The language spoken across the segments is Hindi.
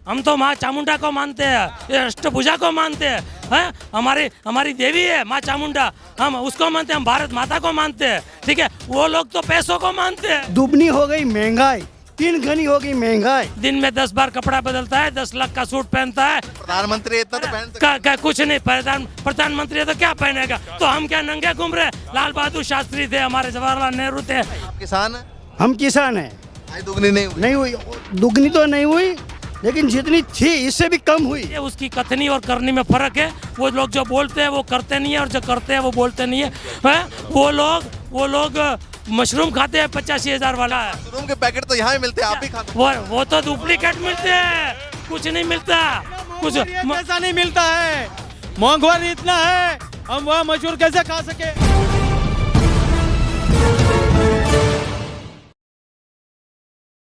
हम तो माँ चामुंडा को मानते हैं, ये अष्टभुजा को मानते हैं, हमारी देवी है माँ चामुंडा, हम उसको मानते हैं, हम भारत माता को मानते हैं, ठीक है। वो लोग तो पैसों को मानते हैं। दुगनी हो गई महंगाई, 3 गुनी हो गई महंगाई। दिन में 10 बार कपड़ा बदलता है, 10 लाख का सूट पहनता है। प्रधानमंत्री इतना तो पहन सकते हैं। कुछ नहीं, प्रधानमंत्री है तो क्या पहनेगा? तो हम क्या नंगे घूम रहे? लाल बहादुर शास्त्री थे, हमारे जवाहरलाल नेहरू थे। आप किसान हैं? हम किसान हैं। आय दुगनी नहीं हुई। दुगनी तो नहीं हुई, लेकिन जितनी थी इससे भी कम हुई। ये उसकी कथनी और करनी में फर्क है। वो लोग जो बोलते हैं वो करते नहीं है, और जो करते हैं वो बोलते नहीं है। वो लोग मशरूम खाते हैं 85,000 वाला है। मशरूम के पैकेट तो यहाँ ही मिलते हैं, आप भी खाते हैं। वो तो डुप्लीकेट मिलते हैं, कुछ नहीं मिलता, कुछ ऐसा नहीं मिलता है। महंगाई इतना है, हम वह मशरूम कैसे खा सके?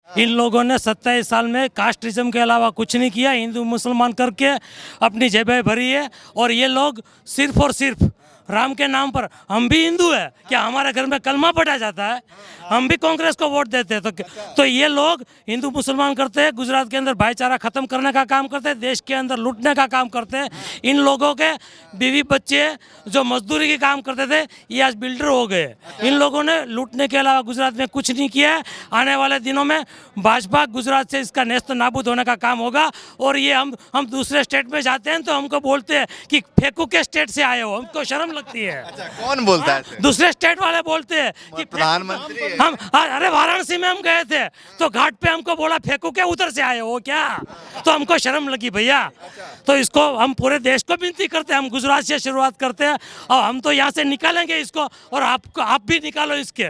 इन लोगों ने 27 साल में कास्टिज्म के अलावा कुछ नहीं किया, हिंदू मुसलमान करके अपनी जेबें भरी है। और ये लोग सिर्फ और सिर्फ राम के नाम पर, हम भी हिंदू है क्या? हमारे घर में कलमा पढ़ा जाता है, हम भी कांग्रेस को वोट देते हैं। तो ये लोग हिंदू मुसलमान करते हैं, गुजरात के अंदर भाईचारा खत्म करने का काम करते हैं, देश के अंदर लूटने का काम करते हैं। इन लोगों के बीवी बच्चे जो मजदूरी के काम करते थे, ये आज बिल्डर हो गए। इन लोगों ने लूटने के अलावा गुजरात में कुछ नहीं किया है। आने वाले दिनों में भाजपा गुजरात से इसका नेस्त नाबूद होने का काम होगा। और ये हम दूसरे स्टेट में जाते हैं तो हमको बोलते हैं कि फेंकू के स्टेट से आए हो, हमको शर्म लगती है। अच्छा, कौन बोलता है ऐसे? दूसरे स्टेट वाले बोलते हैं कि प्रधानमंत्री है। हम अरे वाराणसी में हम गए थे तो घाट पे हमको बोला फेंकू के उधर से आए हो क्या? तो हमको शर्म लगी भैया। तो इसको हम पूरे देश को विनती करते हैं, हम गुजरात से शुरुआत करते हैं और हम तो यहाँ से निकालेंगे इसको, और आप भी निकालो इसके।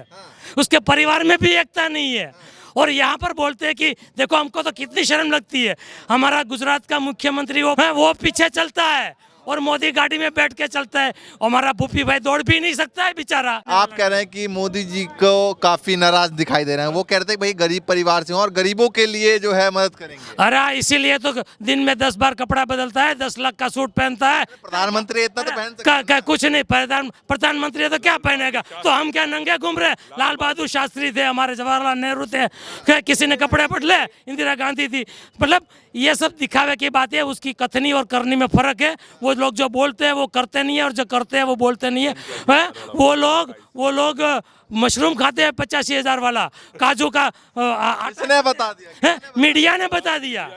उसके परिवार में भी एकता नहीं है। और यहाँ पर बोलते हैं कि देखो हमको तो कितनी शर्म लगती है, हमारा गुजरात का मुख्यमंत्री वो पीछे चलता है और मोदी गाड़ी में बैठ के चलता है, हमारा भूपी भाई दौड़ भी नहीं सकता है बेचारा। आप कह रहे हैं कि मोदी जी को काफी नाराज दिखाई दे रहे हैं, वो कह रहे थे भाई गरीब परिवार से हैं और गरीबों के लिए जो है मदद करेंगे। अरे इसीलिए तो दिन में 10 बार कपड़ा बदलता है, 10 लाख का सूट पहनता है। प्रधानमंत्री इतना तो पहन सकते हैं। कुछ नहीं, प्रधानमंत्री है तो क्या पहनेगा? तो हम क्या नंगे घूम रहे? लाल बहादुर शास्त्री थे, हमारे जवाहरलाल नेहरू थे, किसी ने कपड़े बदले, इंदिरा गांधी थी। मतलब ये सब दिखावे की बात है, उसकी कथनी और करनी में फर्क है। वो लोग जो बोलते हैं वो करते नहीं है, और जो करते हैं वो बोलते नहीं है। वो लोग मशरूम खाते हैं 85,000 वाला, काजू का किसने बता दिया? मीडिया ने बता दिया।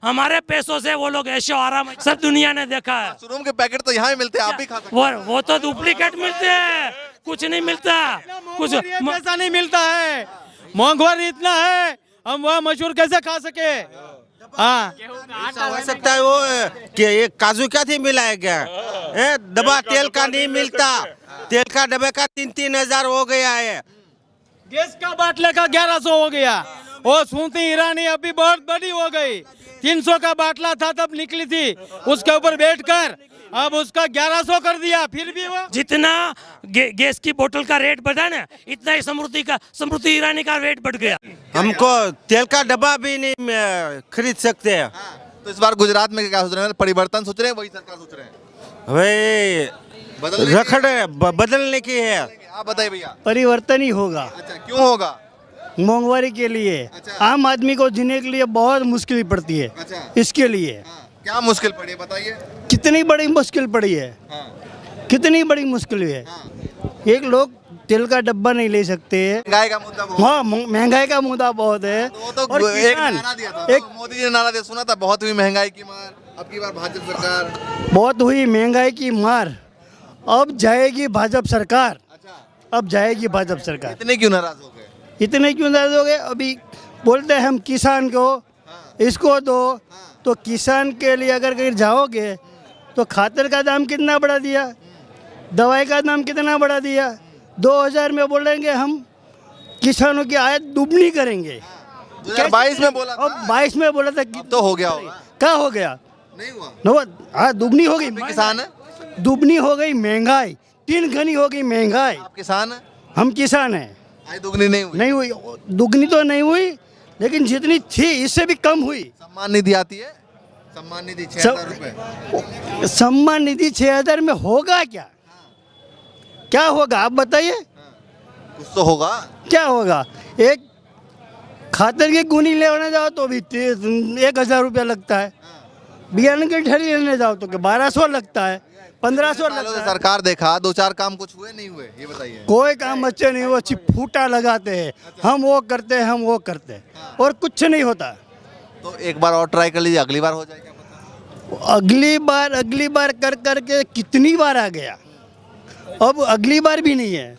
हमारे पैसों से वो लोग ऐशो आराम, सब दुनिया ने देखा है। मशरूम के पैकेट तो यहाँ ही मिलते हैं, आप भी खा सकते हैं। वो तो डुप्लीकेट मिलते हैं, कुछ नहीं मिलता, कुछ ऐसा नहीं मिलता है। महंगाई इतना है, हम वह मशरूम कैसे खा सके? हाँ, ऐसा हो सकता है वो कि ये काजू क्या थी मिलाया गया, दबा तेल का नहीं मिलता, तेल का डब्बे का 3-3 हजार हो गया है। गैस का बाटले का 1100 हो गया। वो सुनती ईरानी अभी बहुत बड़ी हो गई, 300 का बाटला था तब निकली थी, उसके ऊपर बैठकर अब उसका 1100 कर दिया। फिर भी वो जितना गैस की बोतल का रेट बढ़ा ना, इतना ही समृद्धि ईरानी का रेट बढ़ गया। हमको तेल का डब्बा भी नहीं खरीद सकते हैं। तो इस बार गुजरात में क्या सोच रहे हैं? परिवर्तन सोच रहे हैं, वही सरकार सोच रहे हैं? वही रखड़े बदलने की है। आप बताइए भैया। परिवर्तन ही होगा। अच्छा, क्यों होगा? महंगाई के लिए, आम आदमी को जीने के लिए बहुत मुश्किल पड़ती है। अच्छा। इसके लिए क्या मुश्किल पड़ी है बताइए। कितनी बड़ी मुश्किल पड़ी है, कितनी बड़ी मुश्किल है। एक लोग तेल का डब्बा नहीं ले सकते हैं। महंगाई का मुद्दा बहुत। हाँ, महंगाई का मुद्दा बहुत है। वो तो और एक किसान, नारा दिया था, एक मोदी जी ने नारा दिया, सुना था, बहुत हुई महंगाई की मार, अब की बार भाजपा सरकार। बहुत हुई महंगाई की मार, अब जाएगी भाजपा सरकार। अब जाएगी भाजपा सरकार। इतने क्यों नाराज हो गए? इतने क्यों नाराज हो गए? अभी बोलते हैं हम किसान को इसको दो, तो किसान के लिए अगर कहीं जाओगे तो खातर का दाम कितना बढ़ा दिया, दवाई का दाम कितना बढ़ा दिया। 2000 में बोलेंगे हम किसानों की आय दुगनी करेंगे। 2022 में बोला था। अब 22 में बोला था कि तो हो गया होगा। क्या हो गया? नहीं हुआ। नो, हाँ दुगनी हो गई। किसान है? दुगनी हो गई महंगाई, 3 गुनी हो गई महंगाई। आप किसान है? हम किसान हैं। आय दुगनी नहीं हुई। नहीं हुई, दुगनी तो नहीं हुई, लेकिन जितनी थी इससे भी कम हुई। सम्मान निधि आती है, सम्मान निधि 6,000 रुपए। सम्मान निधि 6,000 में होगा क्या? क्या होगा आप बताइए? कुछ तो होगा। क्या होगा? एक खातर की गुनी लेने जाओ तो भी 1,000 रुपया लगता है। बियान की ठेली लेने जाओ तो 1200 लगता है, 1500 सालों लगता से है। सरकार देखा, 2-4 काम कुछ हुए नहीं हुए, ये बताइए। कोई काम अच्छे नहीं, वो सिर्फ फूटा लगाते हैं, हम वो करते हैं, हम वो करते हैं, और कुछ नहीं होता। तो एक बार और ट्राई कर लीजिए, अगली बार हो जाएगा पता। अगली बार कर करके कितनी बार आ गया, अब अगली बार भी नहीं है,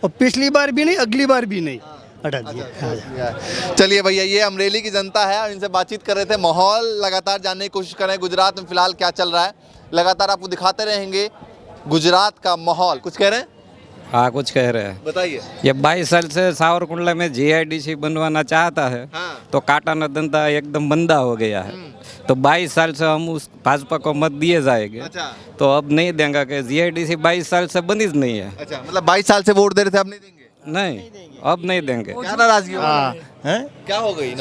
और पिछली बार भी नहीं, अगली बार भी नहीं, हटा दिया। चलिए भैया, ये अमरेली की जनता है और इनसे बातचीत कर रहे थे। माहौल लगातार जानने की कोशिश कर रहे हैं गुजरात में फिलहाल क्या चल रहा है, लगातार आपको दिखाते रहेंगे गुजरात का माहौल। कुछ कह रहे हैं, हाँ कुछ कह रहे हैं। बताइए। ये 22 साल से सावरकुंडला में जीआईडीसी बनवाना चाहता है, हाँ। तो काटाना धंधा एकदम बंदा हो गया है। तो 22 साल से हम उस भाजपा को मत दिए जाएंगे, अच्छा तो अब नहीं देंगे कि जीआईडीसी 22 साल से बनी नहीं है। अच्छा, मतलब 22 साल से वोट दे रहे थे, अब नहीं देंगे? नहीं, अब नहीं देंगे। क्या नाराजगी हो गई? हैं? क्या हो गई?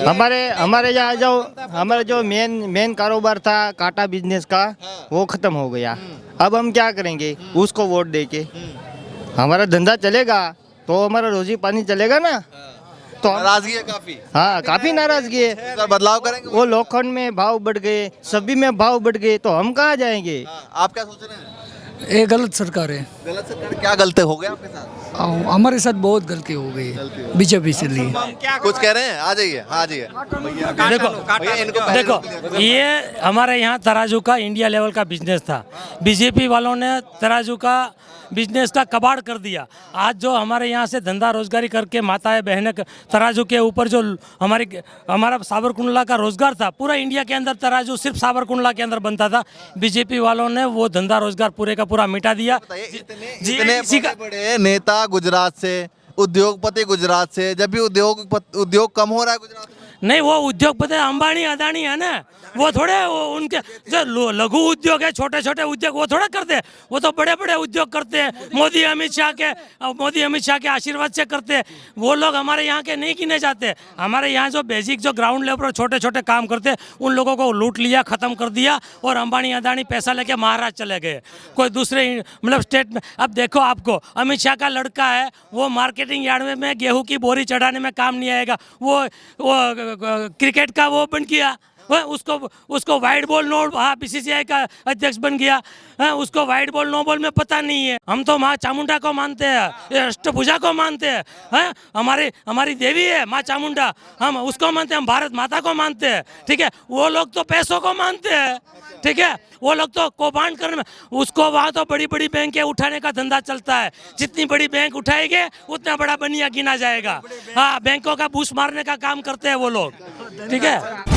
हमारे यहाँ जो मेन कारोबार था काटा बिजनेस का, वो खत्म हो गया। अब हम क्या करेंगे उसको वोट दे के? हमारा धंधा चलेगा तो हमारा रोजी पानी चलेगा ना। तो नाराजगी है काफी। हाँ, काफी नाराजगी है। इस बार बदलाव करेंगे? वो लोखंड में भाव बढ़ गए, सब्जी में भाव बढ़ गए, तो हम कहाँ जाएंगे? हाँ, आप क्या सोच रहे हैं? ये गलत सरकार है। गलत सरकार, क्या गलती हो गया आपके साथ? हमारे साथ बहुत गलती हो गई है बीजेपी से लिए। कुछ कह रहे हैं? आ जाइए, हाँ आ जाइए। देखो भैया इनको पहले देखो, रोक लिया। ये हमारे यहाँ तराजू का इंडिया लेवल का बिजनेस था, बीजेपी वालों ने तराजू का बिजनेस का कबाड़ कर दिया। आज जो हमारे यहाँ से धंधा रोजगारी करके माताएं बहनें तराजू के ऊपर जो हमारा सावरकुंडला का रोजगार था, पूरा इंडिया के अंदर तराजू सिर्फ सावरकुंडला के अंदर बनता था। बीजेपी वालों ने वो धंधा रोजगार पूरे का पूरा मिटा दिया। इतने बड़े नेता गुजरात से, उद्योगपति गुजरात से, जब भी उद्योग कम हो रहा है गुजरात में। नहीं, वो उद्योगपति अंबानी अदानी है ना, वो थोड़े वो उनके जो लघु उद्योग है, छोटे छोटे उद्योग, वो थोड़ा करते हैं। वो तो बड़े बड़े उद्योग करते हैं, मोदी अमित शाह के आशीर्वाद से करते हैं। वो लोग हमारे यहाँ के नहीं गिने जाते। हमारे यहाँ जो बेसिक जो ग्राउंड लेवल पर छोटे छोटे काम करते हैं, उन लोगों को लूट लिया, ख़त्म कर दिया, और अंबानी अदानी पैसा लेके महाराष्ट्र चले गए, कोई दूसरे मतलब स्टेट में। अब देखो, आपको अमित शाह का लड़का है, वो मार्केटिंग यार्ड में गेहूं की बोरी चढ़ाने में काम नहीं आएगा। वो क्रिकेट का वो बन गया, उसको वाइट बॉल नो, हाँ बीसीसीआई का अध्यक्ष बन गया। उसको वाइट बॉल नो बॉल में पता नहीं है। हम तो माँ चामुंडा को मानते हैं, ये अष्टभुजा को मानते हैं, हमारी देवी है माँ चामुंडा, हम उसको मानते हैं, हम भारत माता को मानते हैं, ठीक है। वो लोग तो पैसों को मानते हैं, ठीक है। वो लोग तो कौभांड करने में, उसको वहाँ तो बड़ी बड़ी बैंकें उठाने का धंधा चलता है। जितनी बड़ी बैंक उठाएंगे उतना बड़ा बनिया गिना जाएगा। हाँ, बैंकों का बूस मारने का काम करते हैं वो लोग, ठीक है।